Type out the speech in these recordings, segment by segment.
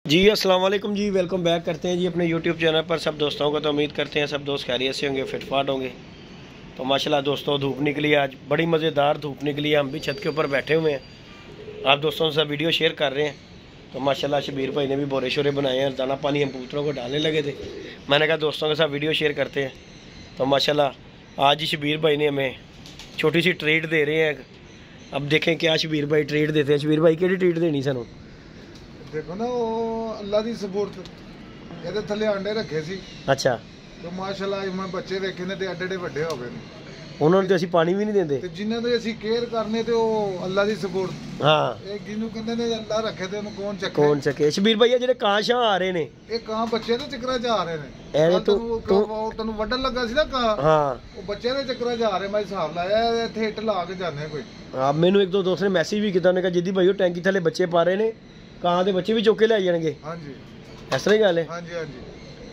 जी अस्सलाम वालेकुम जी, welcome back करते हैं जी अपने यूट्यूब चैनल पर सब दोस्तों को। तो उम्मीद करते हैं सब दोस्त खैरियत से होंगे, फिटफाट होंगे। तो माशाल्लाह दोस्तों, धूप निकली आज, बड़ी मज़ेदार धूप निकली है। हम भी छत के ऊपर बैठे हुए हैं, आप दोस्तों से वीडियो शेयर कर रहे हैं। तो माशाल्लाह शबीर भाई ने भी बोरे शोरे बनाए हैं, दाना पानी हम कबूतरों को डालने लगे थे। मैंने कहा दोस्तों के साथ वीडियो शेयर करते हैं। तो माशाल्लाह आज ही शबीर भाई ने हमें छोटी सी ट्रीट दे रहे हैं। अब देखें क्या शबीर भाई ट्रीट देते हैं। शबीर भाई केड़ी ट्रीट देनी सानू? देखो ना, वो अल्लाह दी सपोर्ट ਇਹਦੇ ਥੱਲੇ ਆਂਡੇ ਰੱਖੇ ਸੀ। अच्छा, ਤੇ ਮਾਸ਼ਾਅੱਲਾ ਮੈਂ ਬੱਚੇ ਵੇਖੇ ਨੇ ਤੇ ਐਡੇ ਐਡੇ ਵੱਡੇ ਹੋ ਗਏ ਨੇ। ਉਹਨਾਂ ਨੂੰ ਤੇ ਅਸੀਂ ਪਾਣੀ ਵੀ ਨਹੀਂ ਦਿੰਦੇ ਤੇ ਜਿਨ੍ਹਾਂ ਦੀ ਅਸੀਂ ਕੇਅਰ ਕਰਨੇ ਤੇ ਉਹ ਅੱਲਾ ਦੀ ਸਪੋਰਟ। ਹਾਂ, ਇਹ ਜਿਹਨੂੰ ਕਹਿੰਦੇ ਨੇ ਅੱਲਾ ਰੱਖੇ ਤੇ ਉਹਨੂੰ ਕੌਣ ਚੱਕੇ? ਕੌਣ ਚੱਕੇ? ਸ਼ਬੀਰ ਭਾਈ ਜਿਹੜੇ ਕਾਂ ਸ਼ਾਂ ਆ ਰਹੇ ਨੇ, ਇਹ ਕਾਂ ਬੱਚੇ ਦੇ ਚੱਕਰਾਂ 'ਚ ਆ ਰਹੇ ਨੇ। ਐਵੇਂ ਤੈਨੂੰ ਵੱਢਣ ਲੱਗਾ ਸੀ ਨਾ ਕਾਂ, ਹਾਂ ਉਹ ਬੱਚਿਆਂ ਦੇ ਚੱਕਰਾਂ 'ਚ ਆ ਰਹੇ। ਮੈਂ ਹਿਸਾਬ ਲਾਇਆ ਇੱਥੇ ਹਿੱਟ ਲਾ ਕੇ ਜਾਂਦੇ ਕੋਈ। ਆ ਮੈਨੂੰ ਇੱਕ ਦੋ ਦੋਸਤ ਨੇ ਮੈਸੇਜ ਵੀ ਕੀਤਾ, ਉਹਨੇ ਕਿਹਾ ਜਿੱਦੀ ਭਾਈ ਉਹ ਟੈਂਕੀ ਥੱਲੇ ਬੱਚੇ ਪਾ ਰਹੇ ਨੇ, ਕਾਂ ਦੇ ਬੱਚੇ ਵੀ ਚੁੱਕ ਕੇ ਲੈ ਜਾਣਗੇ। ਹਾਂਜੀ, ਇਸ ਤਰ੍ਹਾਂ ਹੀ ਗੱਲ ਹੈ। ਹਾਂਜੀ ਹਾਂਜੀ।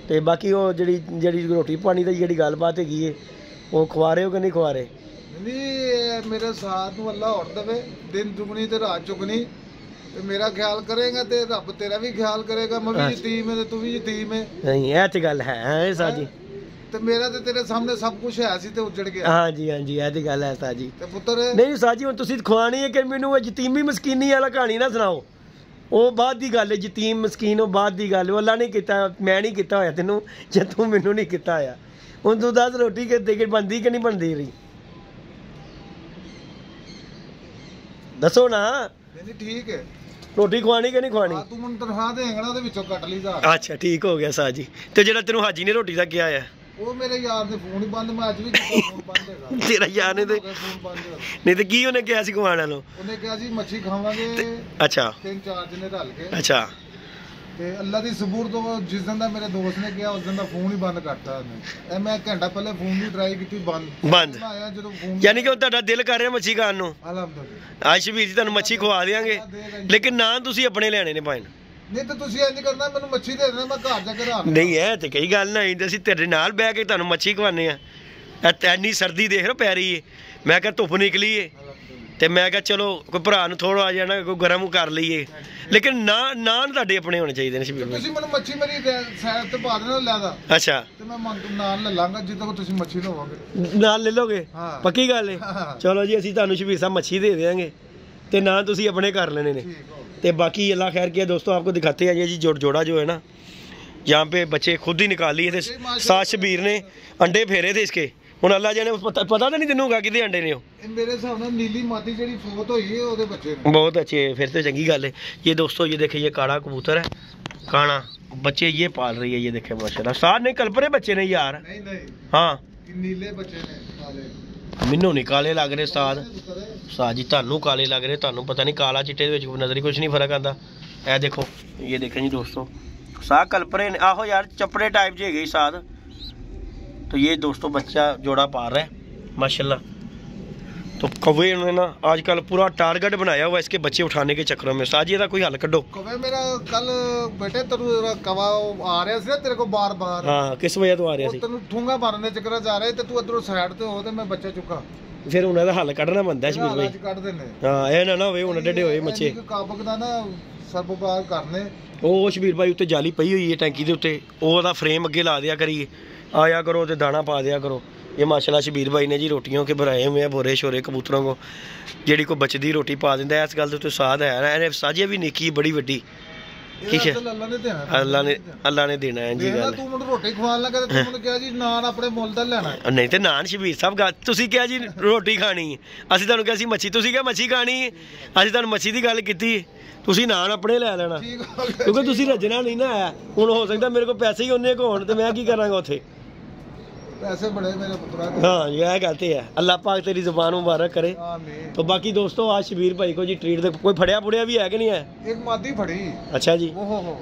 ਤੇ ਬਾਕੀ ਉਹ ਜਿਹੜੀ ਰੋਟੀ ਪਾਣੀ ਦੀ ਜਿਹੜੀ ਗੱਲਬਾਤ ਹੈਗੀ ਹੈ, ਉਹ ਖਵਾ ਰਹੇ ਹੋ ਕਿ ਨਹੀਂ ਖਵਾ ਰਹੇ? नहीं, मेरे साथ ਨੂੰ ਅੱਲਾ ਹੋਰ ਦੇਵੇ, ਦਿਨ ਦੁਗਣੀ ਤੇ ਰਾਤ ਚੁਗਣੀ। ਤੇ ਮੇਰਾ ਖਿਆਲ ਕਰੇਗਾ ਤੇ ਰੱਬ ਤੇਰਾ ਵੀ ਖਿਆਲ ਕਰੇਗਾ। ਮੈਂ ਵੀ ਯਤੀਮ ਹੈ ਤੇ ਤੂੰ ਵੀ ਯਤੀਮ ਹੈ। ਨਹੀਂ, ਇਹ ਤੇ ਗੱਲ ਹੈ ਸਾਜੀ। ਤੇ ਮੇਰਾ ਤੇ ਤੇਰੇ ਸਾਹਮਣੇ ਸਭ ਕੁਝ ਹੈ ਸੀ ਤੇ ਉੱਜੜ ਗਿਆ। ਹਾਂਜੀ ਹਾਂਜੀ, ਇਹ ਤੇ ਗੱਲ ਹੈ ਸਾਜੀ। ਤੇ ਪੁੱਤਰ ਨਹੀਂ ਸਾਜੀ, ਹੁਣ ਤੁਸੀਂ ਖਵਾਣੀ ਹੈ ਕਿ ਮੈਨੂੰ ਯਤੀਮੀ ਮਸਕੀਨੀ ਵਾਲਾ ਕਹਾਣੀ ਨਾ ਸੁਣਾਓ। ਉਹ ਬਾਅਦ ਦੀ ਗੱਲ ਹੈ, ਯਤੀਮ ਮਸਕੀਨ ਉਹ ਬਾਅਦ ਦੀ ਗੱਲ। ਉਹ ਅੱਲਾ ਨਹੀਂ ਕੀਤਾ, ਮੈਂ ਨਹੀਂ ਕੀਤਾ ਹੋਇਆ ਤੈਨੂੰ, ਜੇ ਤੂੰ ਮੈਨੂੰ ਨਹੀਂ ਕੀਤਾ ਹੋਇਆ। ਹੁਣ ਤੂੰ ਦੱਸ ਰੋਟੀ ਕਿ ਬਣਦੀ ਕਿ ਨਹੀਂ ਬਣਦੀ ਰਹੀ? ਦੱਸੋ ਨਾ। ਨਹੀਂ ਠੀਕ ਹੈ, ਰੋਟੀ ਖਵਾਣੀ ਕਿ ਨਹੀਂ ਖਵਾਣੀ? ਤੂੰ ਮੈਨੂੰ ਤਨਖਾਹ ਦੇਂਗਾ ਨਾ, ਉਹਦੇ ਵਿੱਚੋਂ ਕੱਟ ਲਈ ਜਾ। ਅੱਛਾ ਠੀਕ ਹੋ ਗਿਆ ਸਾਜੀ। ਤੇ ਜਿਹੜਾ ਤੈਨੂੰ ਹਾਜੀ ਨੇ ਰੋਟੀ ਦਾ ਕਿਹਾ ਆ, ਉਹ ਮੇਰੇ ਯਾਰ ਦੇ ਫੋਨ ਹੀ ਬੰਦ। ਮੈਂ ਅੱਜ ਵੀ ਫੋਨ ਬੰਦ ਹੈਗਾ। ਤੇਰਾ ਯਾਰ ਨੇ ਤੇ ਫੋਨ ਬੰਦ ਹੈਗਾ। ਨਹੀਂ ਤੇ ਕੀ ਉਹਨੇ ਕਿਹਾ ਸੀ ਖਵਾਉਣ ਨੂੰ? ਉਹਨੇ ਕਿਹਾ ਸੀ ਮੱਛੀ ਖਾਵਾਂਗੇ। ਅੱਛਾ, 3-4 ਜਣੇ ਰਲ ਕੇ। ਅੱਛਾ। ਤੇ ਅੱਲਾ ਦੀ ਸਬੂਰ ਤੋਂ ਜਿਸ ਦਿਨ ਦਾ ਮੇਰੇ ਦੋਸਤ ਨੇ ਕਿਹਾ, ਉਸ ਦਿਨ ਦਾ ਫੋਨ ਹੀ ਬੰਦ ਕਰਤਾ ਉਹਨੇ। ਇਹ ਮੈਂ ਘੰਟਾ ਪਹਿਲੇ ਫੋਨ ਦੀ ਟਰਾਈ ਕੀਤੀ, ਬੰਦ ਆਇਆ ਜਦੋਂ ਫੋਨ। ਯਾਨੀ ਕਿ ਤੁਹਾਡਾ ਦਿਲ ਕਰ ਰਿਹਾ ਮੱਛੀ ਖਾਣ ਨੂੰ? ਅਲਹਮਦੁਲਿਲਾ। ਅੱਜ ਸ਼ਬੀਰ ਜੀ ਤੁਹਾਨੂੰ ਮੱਛੀ ਖਵਾ ਦੇਵਾਂਗੇ, ਲੇਕਿਨ ਨਾ ਤੁਸੀਂ ਆਪਣੇ ਲੈਣੇ ਨੇ ਭਾਈ। ਨਹੀਂ ਤੇ ਤੁਸੀਂ ਇੰਜ ਕਰਨਾ, ਮੈਨੂੰ ਮੱਛੀ ਦੇ ਦੇਣਾ, ਮੈਂ ਘਰ ਜਾ ਕੇ ਰਾਤ। ਨਹੀਂ ਇਹ ਤੇ ਕਈ ਗੱਲ ਨਹੀਂ, ਅਸੀਂ ਤੇਰੇ ਨਾਲ ਬਹਿ ਕੇ ਤੁਹਾਨੂੰ ਮੱਛੀ ਖਵਾਨੇ ਆ। ਐਨੀ ਸਰਦੀ ਦੇਖ ਲਓ ਪੈ ਰਹੀ ਏ। ਮੈਂ ਕਿਹਾ ਧੁੱਪ ਨਿਕਲੀ ਏ ਤੇ ਮੈਂ ਕਿਹਾ ਚਲੋ ਕੋਈ ਭਰਾ ਨੂੰ ਥੋੜਾ ਆ ਜਾਣਾ, ਕੋਈ ਗਰਮ ਕਰ ਲਈਏ। ਲੇਕਿਨ ਨਾਨ ਤੁਹਾਡੇ ਆਪਣੇ ਹੋਣੇ ਚਾਹੀਦੇ ਨੇ ਸ਼ਬੀਰ। ਤੁਸੀਂ ਮੈਨੂੰ ਮੱਛੀ ਮੇਰੀ ਸਾਈਡ ਤੇ ਪਾ ਦੇਣਾ ਲੈਦਾ। ਅੱਛਾ, ਤੇ ਮੈਂ ਮਨ ਤੋਂ ਨਾਲ ਲੈ ਲਾਂਗਾ ਜਿੱਦੋਂ ਤੁਸੀਂ ਮੱਛੀ ਲਵੋਗੇ। ਨਾਲ ਲੈ ਲੋਗੇ? ਪੱਕੀ ਗੱਲ ਏ। ਚਲੋ ਜੀ, ਅਸੀਂ ਤੁਹਾਨੂੰ ਸ਼ਬੀਰ ਸਾਹਿਬ ਮੱਛੀ ਦੇ देंगे ਤੇ ਨਾ ਤੁਸੀਂ ਆਪਣੇ ਕਰ ਲੈਣੇ ਨੇ। तो बाकी अल्लाह खैर किया दोस्तों, आपको दिखाते हैं ये जी जोड़ा जो है ना, यहाँ पे बच्चे खुद ही निकाल लिए थे। साथ शबीर ने अंडे फेरे थे इसके। हूँ अल्लाह जाने पता तो नहीं तेनों कि अंडे ने? मेरे हिसाब नाल नीली मादी जेहड़ी फौत होई है ओदे बच्चे ने। बहुत अच्छे, फिर तो चंगी गल है। ये दोस्तों ये देखे, ये काला कबूतर है, काना बच्चे ये पाल रही है। ये देखे माशाल्लाह, साथ नहीं कल्परे बच्चे ने यार। नहीं हाँ, नीले बच्चे ने काले। ਮੈਨੂੰ ਨਹੀਂ ਕਾਲੇ ਲੱਗ ਰਹੇ ਸਾਜ ਜੀ, ਤੁਹਾਨੂੰ ਕਾਲੇ ਲੱਗ ਰਹੇ। ਤੁਹਾਨੂੰ ਪਤਾ ਨਹੀਂ ਕਾਲਾ ਚਿੱਟੇ ਦੇ ਵਿੱਚ ਨਜ਼ਰ ਹੀ ਕੁਝ ਨਹੀਂ ਫਰਕ ਆਂਦਾ। ਇਹ ਦੇਖੋ, ਇਹ ਦੇਖੋ ਜੀ दोस्तों, साग कल्परे ने आहो यार, चपड़े टाइप जे गई साध। तो ये दोस्तों बच्चा जोड़ा पाल रहा है माशाल्लाह। तो कौवे उन्होंने ना आजकल पूरा टारगेट बनाया हुआ इसके बच्चे उठाने के चक्करों में। साजी का कोई हल कड्डो। कौवे मेरा कल बेटे तेरा कवा आ रहा सी तेरे को बार-बार। हां, किस वजह तो आ रहा सी? तेनू ठूंगा मारने चक्कर जा रहे ते तू इधरों साइड ते हो ते मैं बच्चा चुका। फिर उन्हें हल कढ़ना बनता है शबीर भाई। कढ़ देने। हां, ए ना होवे हुन डडे होए मच्छे काबक दा ना सर्वपार करने। ਉਹ ਸ਼ਬੀਰ ਭਾਈ ਉੱਤੇ ਜਾਲੀ ਪਈ ਹੋਈ ਹੈ ਟੈਂਕੀ ਦੇ ਉੱਤੇ, ਉਹਦਾ ਫਰੇਮ ਅੱਗੇ ਲਾ ਦਿਆ ਕਰੀਏ, ਆਇਆ ਕਰੋ ਤੇ ਦਾਣਾ ਪਾ ਦਿਆ ਕਰੋ। ये माशाल्लाह शबीर भाई ने जी रोटियों के बनाए हुए हैं बोरे शोरे कबूतरों को, जेड़ी को बचदी रोटी पा दिंदा है। इस गल तो साध है ना, इन्हें साजिया भी नेकी बड़ी वड्डी। ठीक है, अल्लाह ने देना है जी। गल तू मुझे रोटी खवान लगा ते तू मुझे कहा जी नान अपने मुल दा लेना। नहीं ते नान शबीर साहब गल तुसी कहा जी रोटी खानी है, ਅਸੀਂ ਤੁਹਾਨੂੰ ਕਿਹਾ ਸੀ ਮੱਛੀ, ਤੁਸੀਂ ਕਿਹਾ ਮੱਛੀ ਖਾਣੀ ਹੈ। ਅਸੀਂ ਤੁਹਾਨੂੰ ਮੱਛੀ ਦੀ ਗੱਲ ਕੀਤੀ, ਤੁਸੀਂ ਨਾਨ ਆਪਣੇ ਲੈ ਲੈਣਾ ਕਿਉਂਕਿ ਤੁਸੀਂ ਰੱਜਣਾ ਨਹੀਂ ਨਾ ਆਇਆ। ਹੁਣ ਹੋ ਸਕਦਾ ਮੇਰੇ ਕੋਲ ਪੈਸੇ ਹੀ ਉਹਨੇ ਕੋ ਹੋਣ ਤੇ ਮੈਂ ਕੀ ਕਰਾਂਗਾ ਉੱਥੇ। पैसे बड़े मेरे पुत्रा। हाँ, यह कहते हैं। अल्लाह पाक तेरी जुबान मुबारक करे। तो बाकी दोस्तों आज शबीर भाई को जी ट्रीट दे कोई फड़िया फुड़िया भी है कि नहीं है? एक मादी फड़ी। अच्छा जी।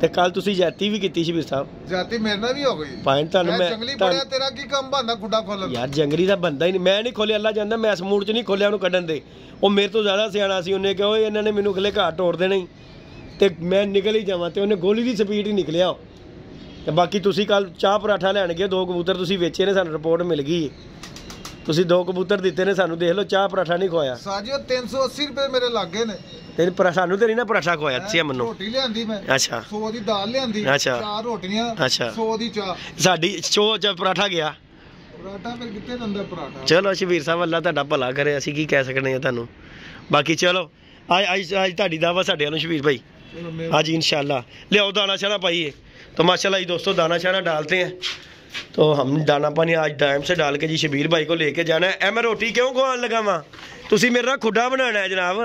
ते कल तुसी जाती भी कीती शबीर साहब? जाती मेरे नाल भी हो गई। पॉइंट तानू मैं जंगली पड़िया तेरा की काम बनदा गुड्डा खोलन? यार जंगली दा बंदा ही नहीं, मैं नहीं खोलिया, अल्लाह जानदा। मैं इस मूड च नहीं खोलिया उन्हें कड्डन दे। वो मेरे तो ज़्यादा सियाना सी, उन्हें कहा ओए इन्हां ने मैनू अगले घर तोड़ देना ही ते मैं निकल ही जावां, ते उन्हें गोली दी स्पीड ही निकलिया। तो बाकी तुसी कल चाह पराठा लैन गए, 2 कबूतर तुसी वेचे ने, सानू रिपोर्ट मिल गई। ਤੁਸੀਂ 2 ਕਬੂਤਰ ਦਿੱਤੇ ਨੇ ਸਾਨੂੰ, ਦੇਖ ਲਓ ਚਾਹ ਪਰਾਠਾ ਨਹੀਂ ਖਵਾਇਆ ਸਾਜੀਓ 380 ਰੁਪਏ ਮੇਰੇ ਲੱਗੇ ਨੇ ਤੇਰੀ ਸਾਨੂੰ ਤੇ ਨਹੀਂ ਨਾ ਪਰਾਠਾ ਖਵਾਇਆ ਸੀ ਮੈਨੂੰ। ਰੋਟੀ ਲਿਆਂਦੀ ਮੈਂ, ਅੱਛਾ 100 ਦੀ ਦਾਲ ਲਿਆਂਦੀ, ਅੱਛਾ 4 ਰੋਟੀਆਂ, ਅੱਛਾ 100 ਦੀ ਚਾਹ। ਸਾਡੀ ਚੋ ਚ ਪਰਾਠਾ ਗਿਆ, ਪਰਾਠਾ ਫਿਰ ਕਿੱਥੇ ਦਿੰਦਾ ਪਰਾਠਾ। ਚਲੋ ਸ਼ਬੀਰ ਸਾਹਿਬ ਅੱਲਾ ਤੁਹਾਡਾ ਭਲਾ ਕਰੇ, ਅਸੀਂ ਕੀ ਕਹਿ ਸਕਦੇ ਹਾਂ ਤੁਹਾਨੂੰ। ਬਾਕੀ ਚਲੋ ਅੱਜ ਤੁਹਾਡੀ ਦਾਵਾ ਸਾਡੇ ਵੱਲੋਂ शबीर भाई, आज इंशाल्लाह ले आओ दाना शाना पाइए। तो माशाल्लाह जी दोस्तों दाना शाना डालते हैं, तो हम दाना पानी आज टाइम से डाल के जी शबीर भाई को लेके जाना है। मैं रोटी क्यों खवान लगा वा, तुसी मेरा खुडा बनाना है जनाब,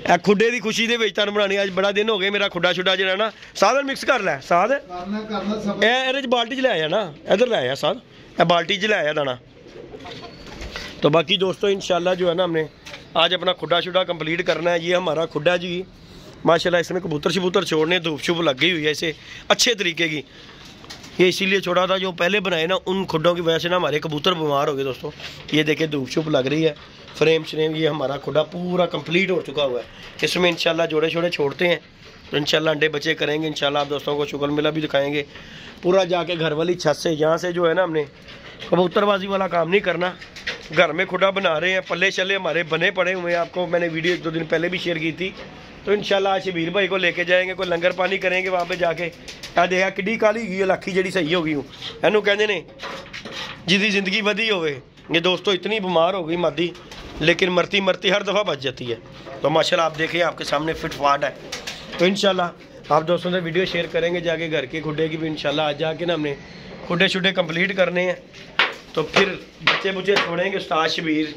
ए खुडे की खुशी दे विच तुहानूं बनानी। अज बड़ा दिन हो गए मेरा खुडा छुडा जिहड़ा ना साध मिक्स कर लै, साध इहदे च बाल्टी च लै आ ना, इधर लै आ साध, ए बाल्टी च लै आ दाना। तो बाकी दोस्तों इंशाल्लाह जो है ना हमने आज अपना खुडा शुडा कंप्लीट करना है। ये हमारा खुडा जी माशाल्लाह, इसमें कबूतर शबूतर छोड़ने धूप शुप लगी हुई है इसे अच्छे तरीके की। ये इसीलिए छोड़ा था, जो पहले बनाए ना उन खुडों की वजह से ना हमारे कबूतर बीमार हो गए दोस्तों। ये देखिए धूप शुप लग रही है, फ्रेम श्रेम, ये हमारा खुडा पूरा कंप्लीट हो चुका हुआ है। इसमें इंशाल्लाह जोड़े छोड़े छोड़ते हैं तो इंशाल्लाह अंडे बच्चे करेंगे। इंशाल्लाह आप दोस्तों को शुगर मेला भी दिखाएंगे पूरा जाके घर वाली छत से। यहाँ से जो है ना हमने कबूतरबाजी वाला काम नहीं करना, घर में खुडा बना रहे हैं, पल्ले शल्ले हमारे बने पड़े हुए हैं। आपको मैंने वीडियो 1-2 दिन पहले भी शेयर की थी। तो इंशाल्लाह आज शबीर भाई को लेके जाएंगे, कोई लंगर पानी करेंगे वहाँ पे जाके। आ देखा किड्डी काली गई लाखी जी सही हो गई हूँ, एनू कहते ने जिसकी ज़िंदगी वधी होवे। ये दोस्तों इतनी बीमार हो गई मादी, लेकिन मरती मरती हर दफ़ा बच जाती है। तो माशाल्लाह आप देखिए आपके सामने फिट फाट है। तो इंशाल्लाह आप दोस्तों से वीडियो शेयर करेंगे जाके घर के खुडे की भी। इंशाल्लाह आज जाके ना हमने खुडे शुडे कंप्लीट करने हैं, तो फिर बच्चे बुच्चे छोड़ेंगे। उस्ताद शबीर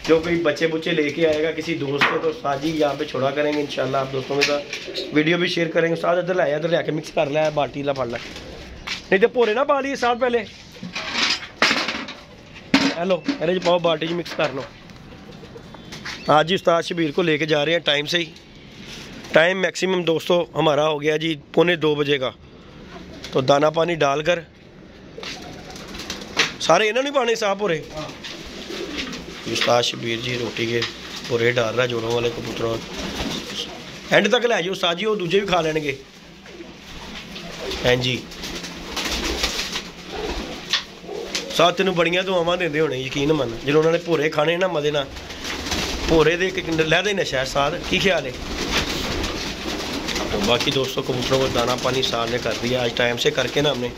जो कोई बच्चे बुच्चे लेके आएगा किसी दोस्त के, तो उस्ताद जी यहाँ पे छोड़ा करेंगे इंशाल्लाह। आप दोस्तों के साथ वीडियो भी शेयर करेंगे। उस्ताद इधर लाया, इधर लेके मिक्स कर लिया बाल्टी ला फड़ ला, नहीं तो भोरे ना पा लिए साथ पहले। हेलो अरे पाओ बाल्टी मिक्स कर लो। आज जी उस्ताद शबीर को लेके जा रहे हैं टाइम से ही। टाइम मैक्सिमम दोस्तों हमारा हो गया जी 1:45 बजे का। तो दाना पानी डालकर सारे इन्होंने पाने साफ पूरे। उस्ताद शबीर जी रोटी के पूरे डाल रहा जोड़ों वाले कबूतरों, एंड तक लै जाओ उस्ताद जी, वो दूजे भी खा लेंगे। हाँ जी साथ तेन बड़िया दुआवां देंदे होने यकीन मन, जो उन्होंने भोरे खाने ना मजे ना, भोरे दे लैदे नशा साथ की ख्याल है। तो बाकी दोस्तों कबूतरों को दाना पानी साथ ने कर दिया आज टाइम से करके ना हमने।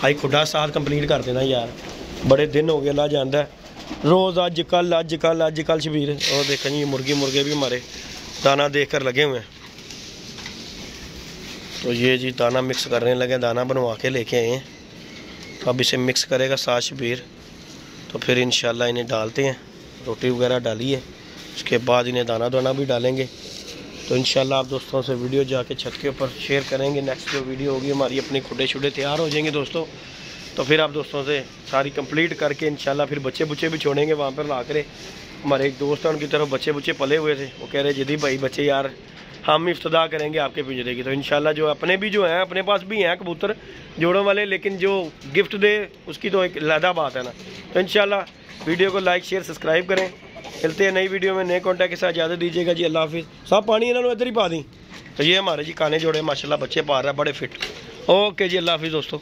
आज खुडा साथ कंप्लीट कर देना यार, बड़े दिन हो गए अल्लाह जानता है। रोज़ अज कल शबीर और देखें जी मुर्गे भी हमारे दाना देख कर लगे हुए हैं। तो ये जी दाना मिक्स करने लगे, दाना बनवा के लेके आए हैं। तो अब इसे मिक्स करेगा साथ शबीर, तो फिर इंशाल्लाह इन्हें डालते हैं। रोटी वगैरह डाली है, उसके बाद इन्हें दाना दाना भी डालेंगे। तो इंशाल्लाह आप दोस्तों से वीडियो जाके छत के ऊपर शेयर करेंगे। नेक्स्ट जो वीडियो होगी हमारी अपनी खुडे शुडे तैयार हो जाएंगे दोस्तों, तो फिर आप दोस्तों से सारी कंप्लीट करके इंशाल्लाह फिर बच्चे बुच्चे भी छोड़ेंगे वहाँ पर ला कर। हमारे एक दोस्त हैं उनकी तरफ बच्चे बुच्चे पले हुए थे, वो कह रहे जिदी भाई बच्चे यार हम इफ्तदा करेंगे आपके पिंजरे की। तो इंशाल्लाह जो अपने भी जो हैं अपने पास भी हैं कबूतर जोड़ों वाले, लेकिन जो गिफ्ट दे उसकी तो एक अलग बात है ना। तो इंशाल्लाह वीडियो को लाइक शेयर सब्सक्राइब करें। मिलते हैं नई वीडियो में नए कॉन्टैक्ट के साथ। इजाज़त दीजिएगा जी, अल्लाह हाफिज़। सब पानी इन्होंने इधर ही पा दी। तो ये हमारे जी काने जोड़े माशाल्लाह बच्चे पा रहा है बड़े फिट। ओके जी, अल्लाह हाफिज़ दोस्तों।